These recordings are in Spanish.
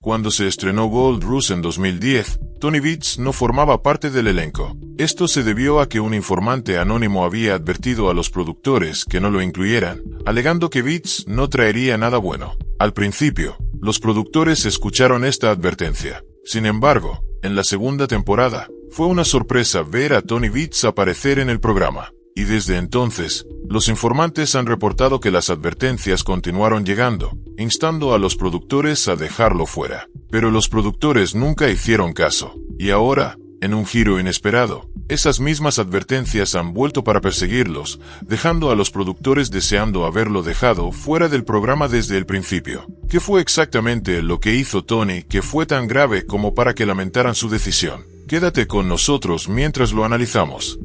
Cuando se estrenó Gold Rush en 2010, Tony Veets no formaba parte del elenco. Esto se debió a que un informante anónimo había advertido a los productores que no lo incluyeran, alegando que Veets no traería nada bueno. Al principio, los productores escucharon esta advertencia. Sin embargo, en la segunda temporada, fue una sorpresa ver a Tony Veets aparecer en el programa. Y desde entonces, los informantes han reportado que las advertencias continuaron llegando, instando a los productores a dejarlo fuera. Pero los productores nunca hicieron caso. Y ahora, en un giro inesperado, esas mismas advertencias han vuelto para perseguirlos, dejando a los productores deseando haberlo dejado fuera del programa desde el principio. ¿Qué fue exactamente lo que hizo Tony que fue tan grave como para que lamentaran su decisión? Quédate con nosotros mientras lo analizamos.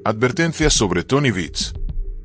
Advertencias sobre Tony Veets.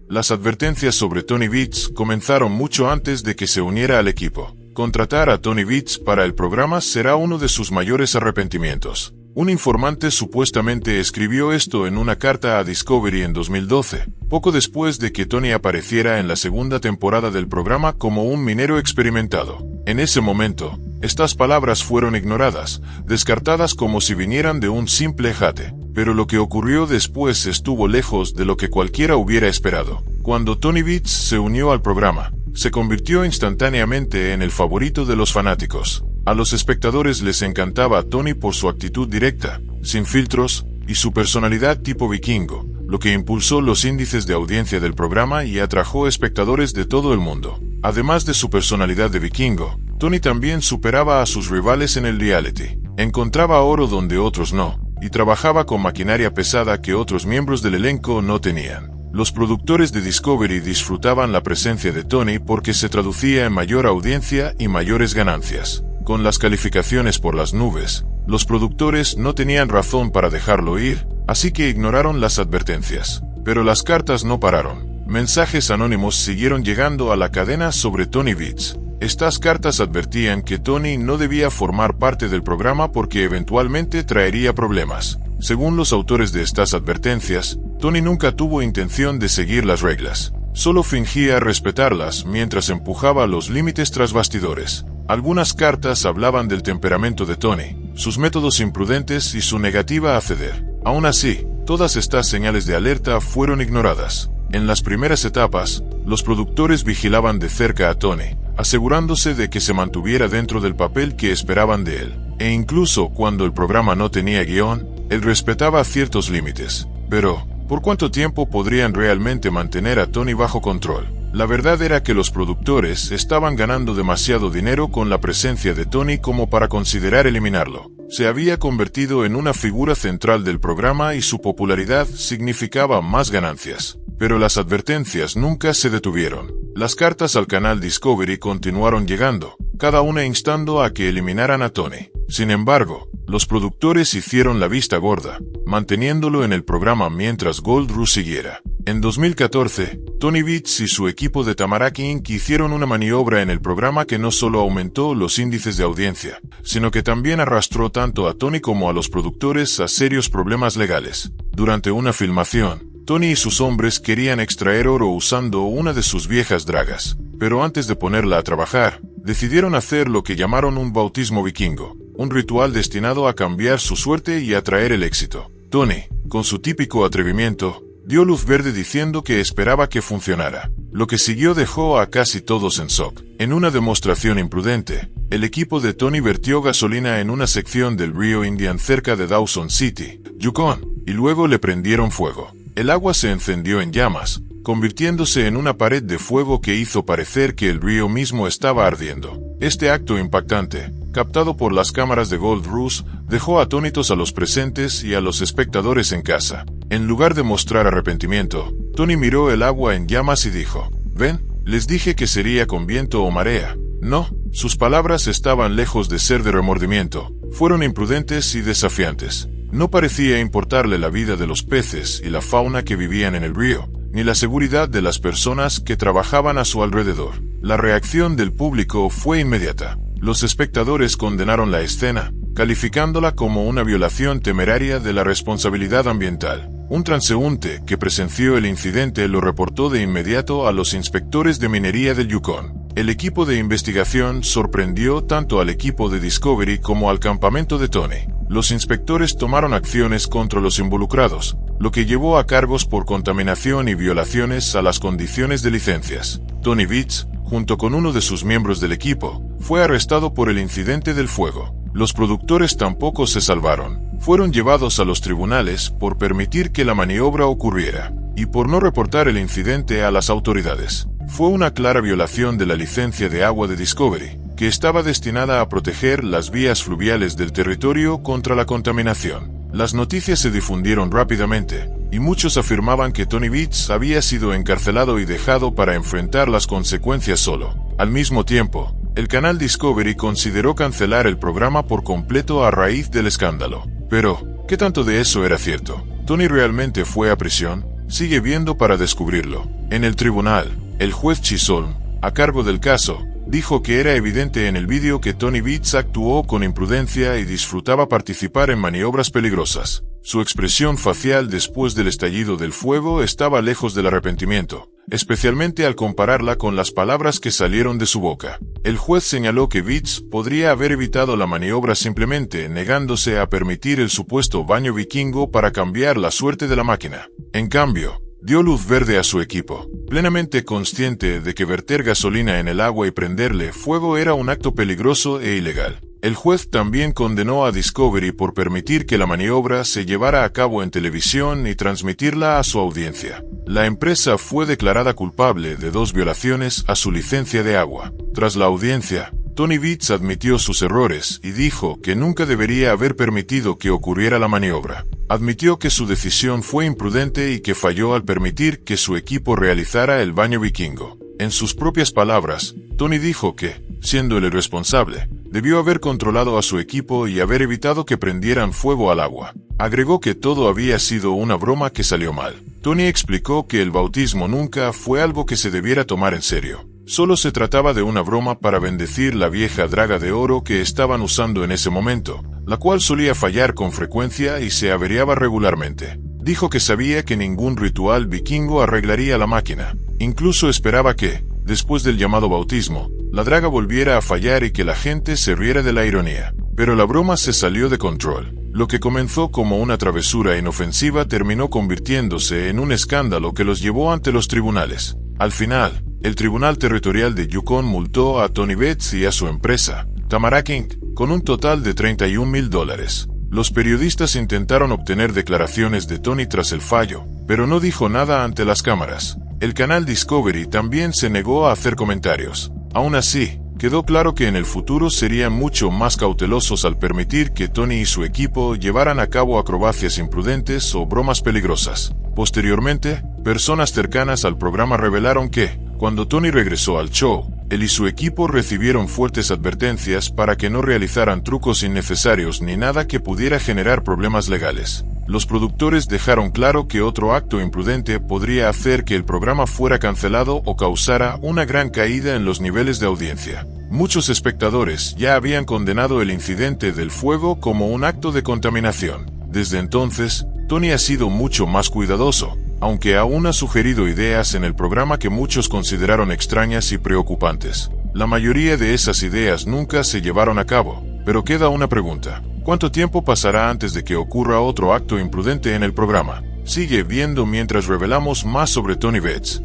Las advertencias sobre Tony Veets comenzaron mucho antes de que se uniera al equipo. Contratar a Tony Veets para el programa será uno de sus mayores arrepentimientos. Un informante supuestamente escribió esto en una carta a Discovery en 2012, poco después de que Tony apareciera en la segunda temporada del programa como un minero experimentado. En ese momento, estas palabras fueron ignoradas, descartadas como si vinieran de un simple jate. Pero lo que ocurrió después estuvo lejos de lo que cualquiera hubiera esperado. Cuando Tony Veets se unió al programa, se convirtió instantáneamente en el favorito de los fanáticos. A los espectadores les encantaba Tony por su actitud directa, sin filtros, y su personalidad tipo vikingo, lo que impulsó los índices de audiencia del programa y atrajo espectadores de todo el mundo. Además de su personalidad de vikingo, Tony también superaba a sus rivales en el reality. Encontraba oro donde otros no, y trabajaba con maquinaria pesada que otros miembros del elenco no tenían. Los productores de Discovery disfrutaban la presencia de Tony porque se traducía en mayor audiencia y mayores ganancias. Con las calificaciones por las nubes, los productores no tenían razón para dejarlo ir, así que ignoraron las advertencias. Pero las cartas no pararon. Mensajes anónimos siguieron llegando a la cadena sobre Tony Veets. Estas cartas advertían que Tony no debía formar parte del programa porque eventualmente traería problemas. Según los autores de estas advertencias, Tony nunca tuvo intención de seguir las reglas. Solo fingía respetarlas mientras empujaba los límites tras bastidores. Algunas cartas hablaban del temperamento de Tony, sus métodos imprudentes y su negativa a ceder. Aún así, todas estas señales de alerta fueron ignoradas. En las primeras etapas, los productores vigilaban de cerca a Tony, asegurándose de que se mantuviera dentro del papel que esperaban de él. E incluso cuando el programa no tenía guión, él respetaba ciertos límites. Pero, ¿por cuánto tiempo podrían realmente mantener a Tony bajo control? La verdad era que los productores estaban ganando demasiado dinero con la presencia de Tony como para considerar eliminarlo. Se había convertido en una figura central del programa y su popularidad significaba más ganancias. Pero las advertencias nunca se detuvieron. Las cartas al canal Discovery continuaron llegando, cada una instando a que eliminaran a Tony. Sin embargo, los productores hicieron la vista gorda, manteniéndolo en el programa mientras Gold Rush siguiera. En 2014, Tony Veets y su equipo de Tamarack Inc. hicieron una maniobra en el programa que no solo aumentó los índices de audiencia, sino que también arrastró tanto a Tony como a los productores a serios problemas legales. Durante una filmación, Tony y sus hombres querían extraer oro usando una de sus viejas dragas, pero antes de ponerla a trabajar, decidieron hacer lo que llamaron un bautismo vikingo, un ritual destinado a cambiar su suerte y atraer el éxito. Tony, con su típico atrevimiento, dio luz verde diciendo que esperaba que funcionara. Lo que siguió dejó a casi todos en shock. En una demostración imprudente, el equipo de Tony vertió gasolina en una sección del río Indian cerca de Dawson City, Yukon, y luego le prendieron fuego. El agua se encendió en llamas, convirtiéndose en una pared de fuego que hizo parecer que el río mismo estaba ardiendo. Este acto impactante, captado por las cámaras de Gold Rush, dejó atónitos a los presentes y a los espectadores en casa. En lugar de mostrar arrepentimiento, Tony miró el agua en llamas y dijo: «¿Ven? Les dije que sería con viento o marea». No, sus palabras estaban lejos de ser de remordimiento, fueron imprudentes y desafiantes. No parecía importarle la vida de los peces y la fauna que vivían en el río, ni la seguridad de las personas que trabajaban a su alrededor. La reacción del público fue inmediata. Los espectadores condenaron la escena, calificándola como una violación temeraria de la responsabilidad ambiental. Un transeúnte que presenció el incidente lo reportó de inmediato a los inspectores de minería del Yukon. El equipo de investigación sorprendió tanto al equipo de Discovery como al campamento de Tony. Los inspectores tomaron acciones contra los involucrados, lo que llevó a cargos por contaminación y violaciones a las condiciones de licencias. Tony Vitz, junto con uno de sus miembros del equipo, fue arrestado por el incidente del fuego. Los productores tampoco se salvaron. Fueron llevados a los tribunales por permitir que la maniobra ocurriera y por no reportar el incidente a las autoridades. Fue una clara violación de la licencia de agua de Discovery, que estaba destinada a proteger las vías fluviales del territorio contra la contaminación. Las noticias se difundieron rápidamente, y muchos afirmaban que Tony Vitz había sido encarcelado y dejado para enfrentar las consecuencias solo. Al mismo tiempo, el canal Discovery consideró cancelar el programa por completo a raíz del escándalo. Pero, ¿qué tanto de eso era cierto? ¿Tony realmente fue a prisión? Sigue viendo para descubrirlo. En el tribunal, el juez Chisholm, a cargo del caso, dijo que era evidente en el vídeo que Tony Vitz actuó con imprudencia y disfrutaba participar en maniobras peligrosas. Su expresión facial después del estallido del fuego estaba lejos del arrepentimiento, especialmente al compararla con las palabras que salieron de su boca. El juez señaló que Vitz podría haber evitado la maniobra simplemente negándose a permitir el supuesto baño vikingo para cambiar la suerte de la máquina. En cambio, dio luz verde a su equipo, plenamente consciente de que verter gasolina en el agua y prenderle fuego era un acto peligroso e ilegal. El juez también condenó a Discovery por permitir que la maniobra se llevara a cabo en televisión y transmitirla a su audiencia. La empresa fue declarada culpable de 2 violaciones a su licencia de agua. Tras la audiencia, Tony Vitz admitió sus errores y dijo que nunca debería haber permitido que ocurriera la maniobra. Admitió que su decisión fue imprudente y que falló al permitir que su equipo realizara el baño vikingo. En sus propias palabras, Tony dijo que, siendo él el responsable, debió haber controlado a su equipo y haber evitado que prendieran fuego al agua. Agregó que todo había sido una broma que salió mal. Tony explicó que el bautismo nunca fue algo que se debiera tomar en serio. Solo se trataba de una broma para bendecir la vieja draga de oro que estaban usando en ese momento, la cual solía fallar con frecuencia y se averiaba regularmente. Dijo que sabía que ningún ritual vikingo arreglaría la máquina. Incluso esperaba que, después del llamado bautismo, la draga volviera a fallar y que la gente se riera de la ironía. Pero la broma se salió de control. Lo que comenzó como una travesura inofensiva terminó convirtiéndose en un escándalo que los llevó ante los tribunales. Al final, el Tribunal Territorial de Yukon multó a Tony Vitz y a su empresa, Tamarack Inc., con un total de $31,000. Los periodistas intentaron obtener declaraciones de Tony tras el fallo, pero no dijo nada ante las cámaras. El canal Discovery también se negó a hacer comentarios. Aún así, quedó claro que en el futuro serían mucho más cautelosos al permitir que Tony y su equipo llevaran a cabo acrobacias imprudentes o bromas peligrosas. Posteriormente, personas cercanas al programa revelaron que, cuando Tony regresó al show, él y su equipo recibieron fuertes advertencias para que no realizaran trucos innecesarios ni nada que pudiera generar problemas legales. Los productores dejaron claro que otro acto imprudente podría hacer que el programa fuera cancelado o causara una gran caída en los niveles de audiencia. Muchos espectadores ya habían condenado el incidente del fuego como un acto de contaminación. Desde entonces, Tony ha sido mucho más cuidadoso, aunque aún ha sugerido ideas en el programa que muchos consideraron extrañas y preocupantes. La mayoría de esas ideas nunca se llevaron a cabo, pero queda una pregunta. ¿Cuánto tiempo pasará antes de que ocurra otro acto imprudente en el programa? Sigue viendo mientras revelamos más sobre Tony Vitz.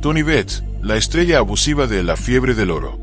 Tony Vitz, la estrella abusiva de la fiebre del oro.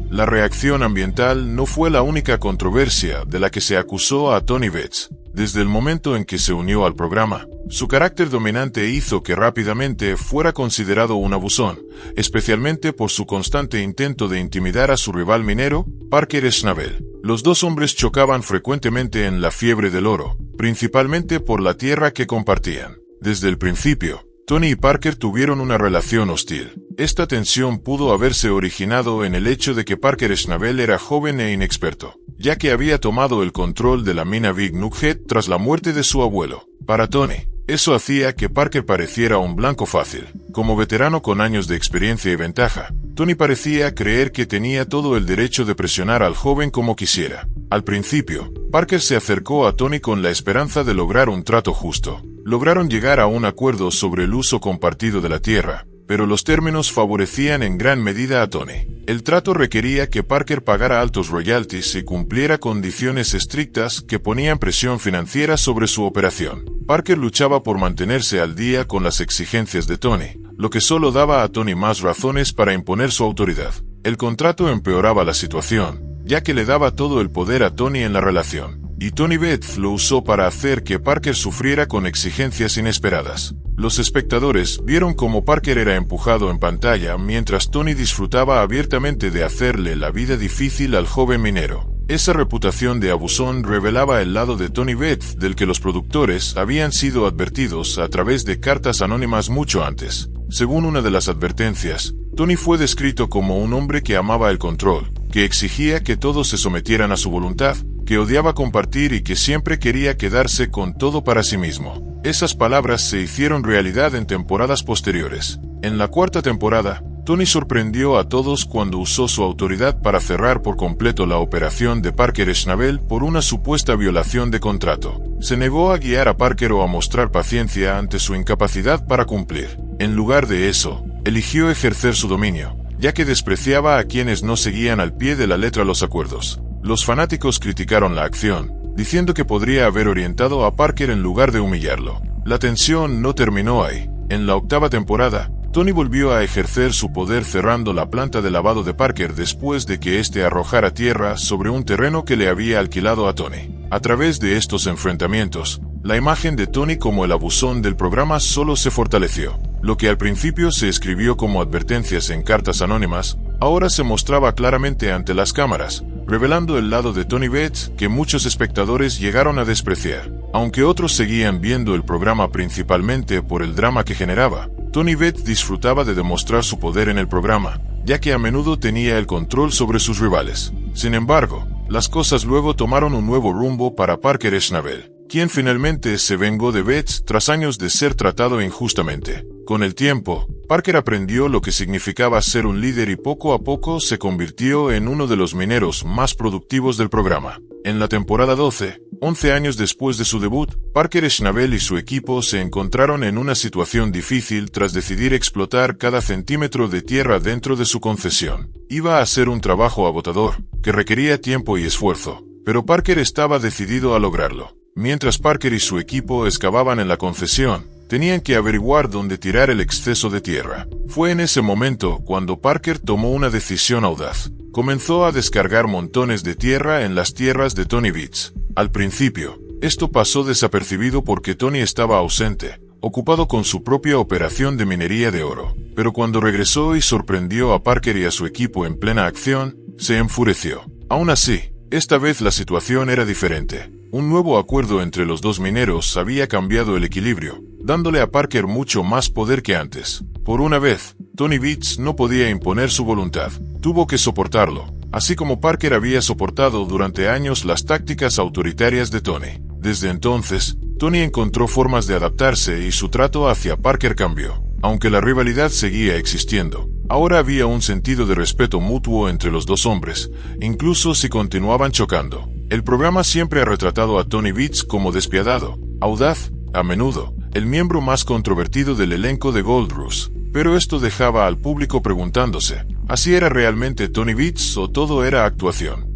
La reacción ambiental no fue la única controversia de la que se acusó a Tony Vitz. Desde el momento en que se unió al programa, su carácter dominante hizo que rápidamente fuera considerado un abusón, especialmente por su constante intento de intimidar a su rival minero, Parker Schnabel. Los dos hombres chocaban frecuentemente en la fiebre del oro, principalmente por la tierra que compartían. Desde el principio, Tony y Parker tuvieron una relación hostil. Esta tensión pudo haberse originado en el hecho de que Parker Schnabel era joven e inexperto, ya que había tomado el control de la mina Big Nugget tras la muerte de su abuelo. Para Tony, eso hacía que Parker pareciera un blanco fácil. Como veterano con años de experiencia y ventaja, Tony parecía creer que tenía todo el derecho de presionar al joven como quisiera. Al principio, Parker se acercó a Tony con la esperanza de lograr un trato justo. Lograron llegar a un acuerdo sobre el uso compartido de la tierra, pero los términos favorecían en gran medida a Tony. El trato requería que Parker pagara altos royalties y cumpliera condiciones estrictas que ponían presión financiera sobre su operación. Parker luchaba por mantenerse al día con las exigencias de Tony, lo que solo daba a Tony más razones para imponer su autoridad. El contrato empeoraba la situación, ya que le daba todo el poder a Tony en la relación, y Tony Beth lo usó para hacer que Parker sufriera con exigencias inesperadas. Los espectadores vieron cómo Parker era empujado en pantalla mientras Tony disfrutaba abiertamente de hacerle la vida difícil al joven minero. Esa reputación de abusón revelaba el lado de Tony Beth del que los productores habían sido advertidos a través de cartas anónimas mucho antes. Según una de las advertencias, Tony fue descrito como un hombre que amaba el control, que exigía que todos se sometieran a su voluntad, que odiaba compartir y que siempre quería quedarse con todo para sí mismo. Esas palabras se hicieron realidad en temporadas posteriores. En la cuarta temporada, Tony sorprendió a todos cuando usó su autoridad para cerrar por completo la operación de Parker Schnabel por una supuesta violación de contrato. Se negó a guiar a Parker o a mostrar paciencia ante su incapacidad para cumplir. En lugar de eso, eligió ejercer su dominio, ya que despreciaba a quienes no seguían al pie de la letra los acuerdos. Los fanáticos criticaron la acción, diciendo que podría haber orientado a Parker en lugar de humillarlo. La tensión no terminó ahí. En la octava temporada, Tony volvió a ejercer su poder cerrando la planta de lavado de Parker después de que éste arrojara tierra sobre un terreno que le había alquilado a Tony. A través de estos enfrentamientos, la imagen de Tony como el abusón del programa solo se fortaleció. Lo que al principio se escribió como advertencias en cartas anónimas, ahora se mostraba claramente ante las cámaras, revelando el lado de Tony Beth que muchos espectadores llegaron a despreciar. Aunque otros seguían viendo el programa principalmente por el drama que generaba, Tony Beth disfrutaba de demostrar su poder en el programa, ya que a menudo tenía el control sobre sus rivales. Sin embargo, las cosas luego tomaron un nuevo rumbo para Parker Schnabel, quien finalmente se vengó de Beth tras años de ser tratado injustamente. Con el tiempo, Parker aprendió lo que significaba ser un líder y poco a poco se convirtió en uno de los mineros más productivos del programa. En la temporada 12, 11 años después de su debut, Parker Schnabel y su equipo se encontraron en una situación difícil tras decidir explotar cada centímetro de tierra dentro de su concesión. Iba a ser un trabajo agotador, que requería tiempo y esfuerzo, pero Parker estaba decidido a lograrlo. Mientras Parker y su equipo excavaban en la concesión, tenían que averiguar dónde tirar el exceso de tierra. Fue en ese momento cuando Parker tomó una decisión audaz. Comenzó a descargar montones de tierra en las tierras de Tony Beth. Al principio, esto pasó desapercibido porque Tony estaba ausente, ocupado con su propia operación de minería de oro. Pero cuando regresó y sorprendió a Parker y a su equipo en plena acción, se enfureció. Aún así, esta vez la situación era diferente. Un nuevo acuerdo entre los dos mineros había cambiado el equilibrio, dándole a Parker mucho más poder que antes. Por una vez, Tony Beth no podía imponer su voluntad, tuvo que soportarlo, así como Parker había soportado durante años las tácticas autoritarias de Tony. Desde entonces, Tony encontró formas de adaptarse y su trato hacia Parker cambió. Aunque la rivalidad seguía existiendo, ahora había un sentido de respeto mutuo entre los dos hombres, incluso si continuaban chocando. El programa siempre ha retratado a Tony Beth como despiadado, audaz, a menudo, el miembro más controvertido del elenco de Gold Rush. Pero esto dejaba al público preguntándose, ¿así era realmente Tony Beth o todo era actuación?